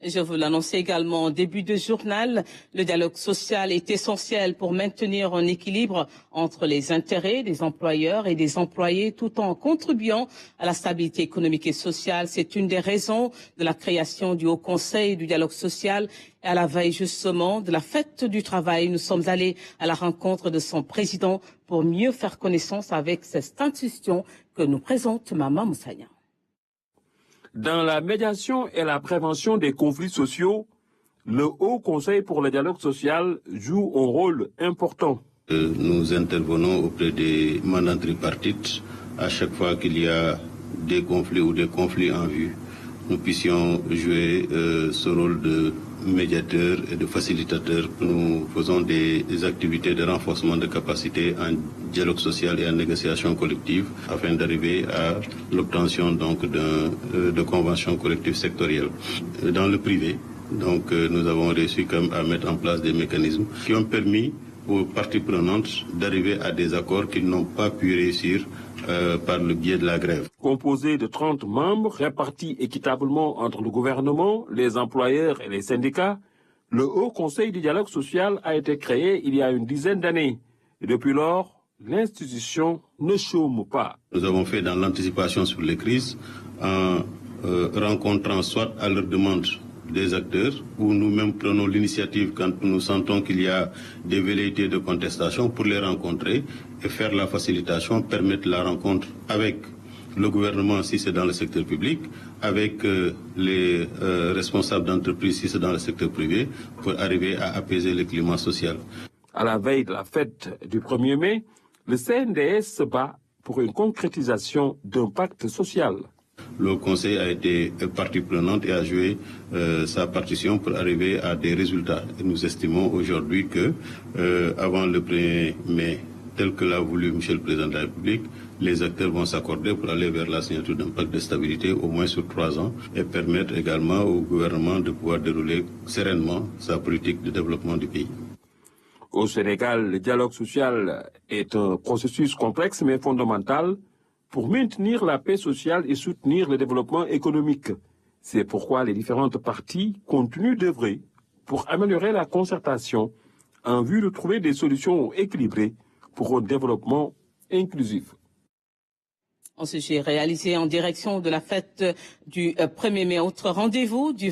Je vous l'annonçais également en début de journal, le dialogue social est essentiel pour maintenir un équilibre entre les intérêts des employeurs et des employés tout en contribuant à la stabilité économique et sociale. C'est une des raisons de la création du Haut Conseil du dialogue social. Et à la veille justement de la fête du travail, nous sommes allés à la rencontre de son président pour mieux faire connaissance avec cette institution que nous présente Maman Moussagna. Dans la médiation et la prévention des conflits sociaux, le Haut Conseil pour le dialogue social joue un rôle important. Nous intervenons auprès des mandants tripartites à chaque fois qu'il y a des conflits ou des conflits en vue. Nous puissions jouer ce rôle de médiateur et de facilitateur. Nous faisons des activités de renforcement de capacité en dialogue social et en négociation collective afin d'arriver à l'obtention donc de conventions collectives sectorielles. Dans le privé, donc nous avons réussi comme à mettre en place des mécanismes qui ont permis aux parties prenantes d'arriver à des accords qu'ils n'ont pas pu réussir par le biais de la grève. Composé de 30 membres répartis équitablement entre le gouvernement, les employeurs et les syndicats, le Haut Conseil du dialogue social a été créé il y a une dizaine d'années. Et depuis lors, l'institution ne chôme pas. Nous avons fait dans l'anticipation sur les crises en rencontrant soit à leur demande des acteurs, où nous-mêmes prenons l'initiative quand nous sentons qu'il y a des velléités de contestation pour les rencontrer et faire la facilitation, permettre la rencontre avec le gouvernement si c'est dans le secteur public, avec les responsables d'entreprise si c'est dans le secteur privé, pour arriver à apaiser le climat social. À la veille de la fête du 1er mai, le CNDS se bat pour une concrétisation d'un pacte social. Le Conseil a été partie prenante et a joué sa partition pour arriver à des résultats. Et nous estimons aujourd'hui que, avant le 1er mai, tel que l'a voulu M. le Président de la République, les acteurs vont s'accorder pour aller vers la signature d'un pacte de stabilité au moins sur 3 ans et permettre également au gouvernement de pouvoir dérouler sereinement sa politique de développement du pays. Au Sénégal, le dialogue social est un processus complexe mais fondamental pour maintenir la paix sociale et soutenir le développement économique. C'est pourquoi les différentes parties continuent d'œuvrer pour améliorer la concertation en vue de trouver des solutions équilibrées pour un développement inclusif. Un sujet réalisé en direction de la fête du 1er mai. Autre rendez-vous du